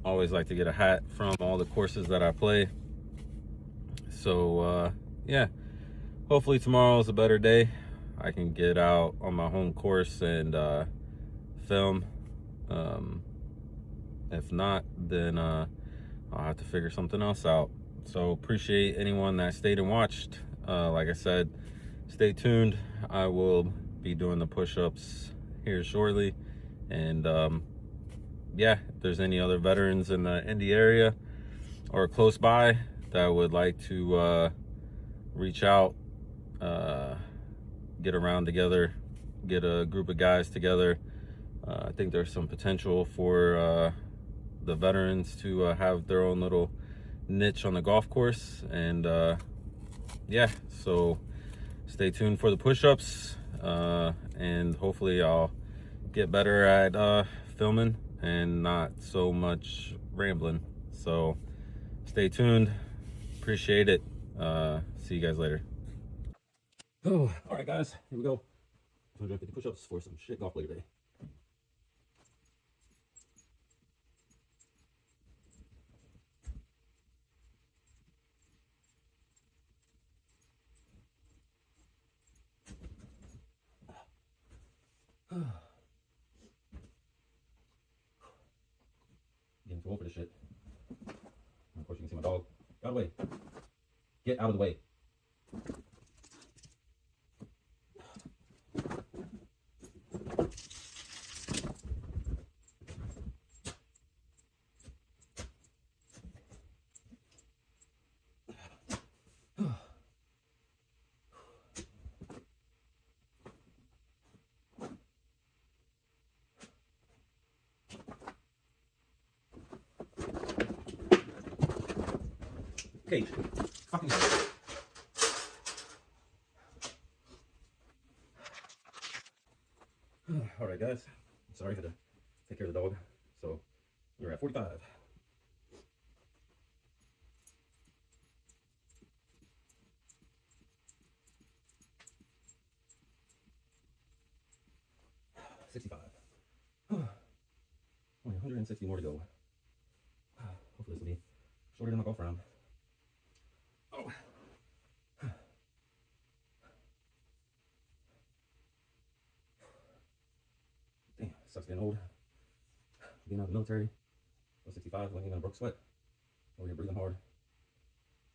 Always like to get a hat from all the courses that I play. So yeah, hopefully tomorrow is a better day. I can get out on my home course and film. If not, then I'll have to figure something else out. So appreciate anyone that stayed and watched. Like I said, stay tuned. I will be doing the push-ups here shortly, and yeah, if there's any other veterans in the Indy area or close by that would like to reach out, get around together, get a group of guys together, I think there's some potential for the veterans to have their own little niche on the golf course. And yeah, so stay tuned for the push-ups, and hopefully I'll get better at filming and not so much rambling. So stay tuned, appreciate it. See you guys later. Oh, all right guys, here we go. 250 push-ups for some shit golf play today. Getting too old for this shit. And of course, you can see my dog. Get out of the way. Get out of the way. Cage. Fucking cage. All right, guys. Sorry, I had to take care of the dog. So we're at 45. 65. Only 160 more to go.
Hopefully this will be shorter than my golf round. Oh. Damn, sucks getting old. Being out of the military, I was 65, wasn't even a broke sweat. Over here breathing hard.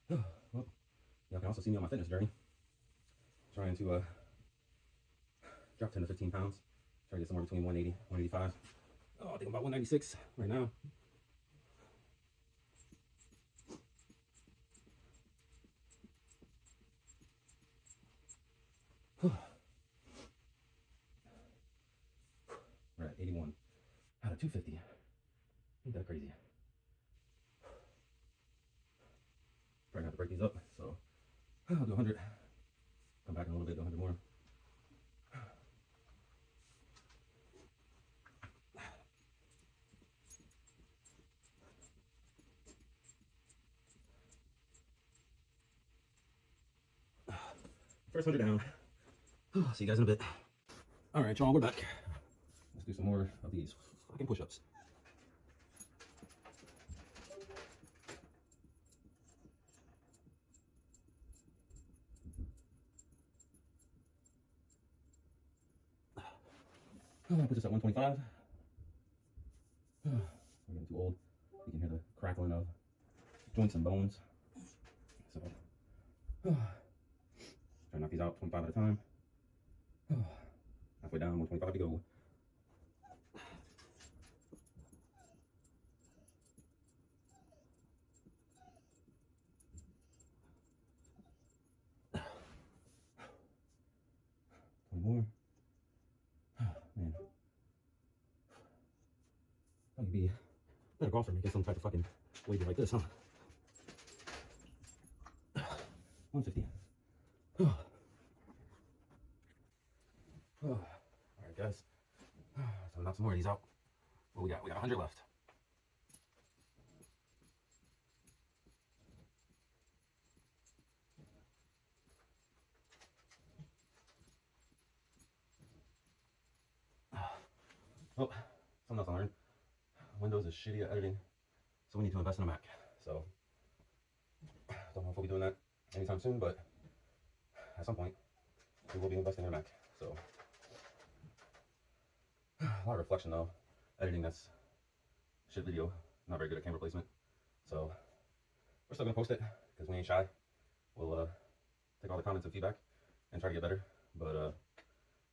Well, y'all can also see me on my fitness journey. Trying to drop 10 to 15 pounds. Try to get somewhere between 180, 185. Oh, I think I'm about 196 right now. We're at 81 out of 250. Ain't that crazy? Probably have to break these up, so I'll do 100. Come back in a little bit, do 100 more. First 100 down. See you guys in a bit. All right, y'all, we're back. Let's do some more of these fucking push-ups. Put this at 125. We're getting too old. You can hear the crackling of joints and bones. So, try to knock these out 25 at a time. Halfway down, 125 to go. More. Man. I could be a better golfer. I guess I'm trying to fucking wave it like this, huh? 150. All right, guys. So knock some more of these out. What we got? We got 100 left. Oh, something else I learned. Windows is shitty at editing, so we need to invest in a Mac. So, don't know if we'll be doing that anytime soon, but at some point, we will be investing in a Mac. So, a lot of reflection though. Editing that's shit video, not very good at camera placement. So, we're still gonna post it because we ain't shy. We'll take all the comments and feedback and try to get better. But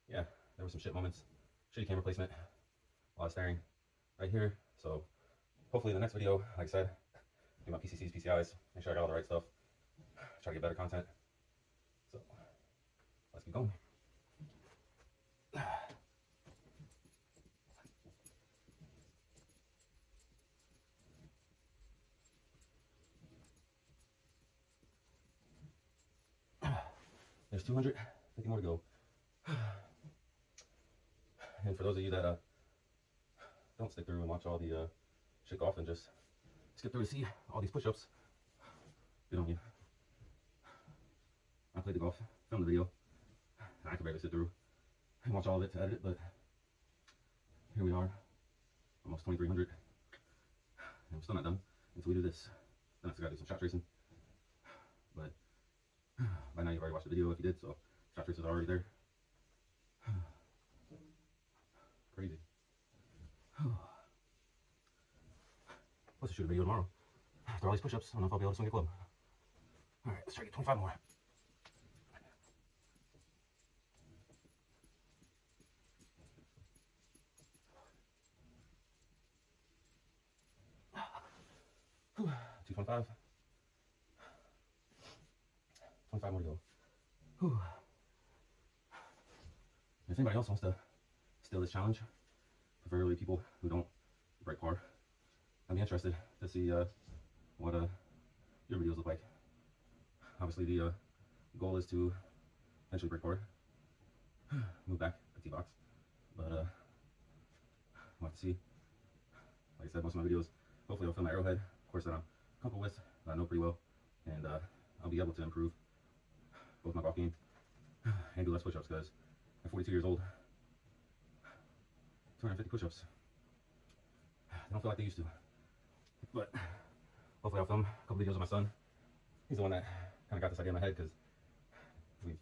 yeah, there were some shit moments, shitty camera placement, a lot of staring right here. So hopefully in the next video, like I said, do my PCCs, PCIs, make sure I got all the right stuff, try to get better content. So let's keep going. There's 250 more to go. And for those of you that don't stick through and watch all the shit golf and just skip through to see all these push-ups, good on you. I played the golf, filmed the video. I could barely sit through and watch all of it to edit it, but here we are, almost 2,300, and I'm still not done until we do this. Then I still gotta do some shot tracing, but by now you've already watched the video if you did, so shot traces are already there. Crazy. Let's shoot a video tomorrow. After all these push-ups, I don't know if I'll be able to swing a club. Alright, let's try to get 25 more. Whew. 225. 25 more to go. Whew. If anybody else wants to steal this challenge, preferably people who don't break par, I'd be interested to see what your videos look like. Obviously the goal is to eventually break par, move back to tee box, but we'll have to see. Like I said, most of my videos, hopefully I'll film my arrowhead, course that I'm comfortable with, that I know pretty well, and I'll be able to improve both my golf game and do less push-ups, because I'm 42 years old. 250 push-ups, they don't feel like they used to, but hopefully I'll film a couple videos with my son. He's the one that kind of got this idea in my head because we've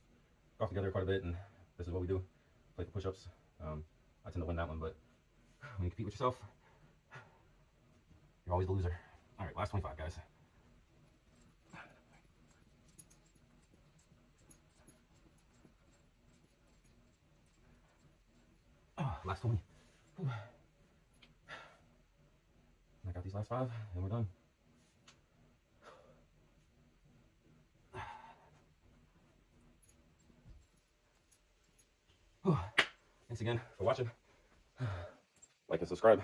golfed together quite a bit, and this is what we do, play for push-ups. I tend to win that one, but when you compete with yourself, you're always the loser. All right, last 25, guys. Oh, last 20. Whew. I got these last 5, and we're done. Whew. Thanks again for watching. Like and subscribe.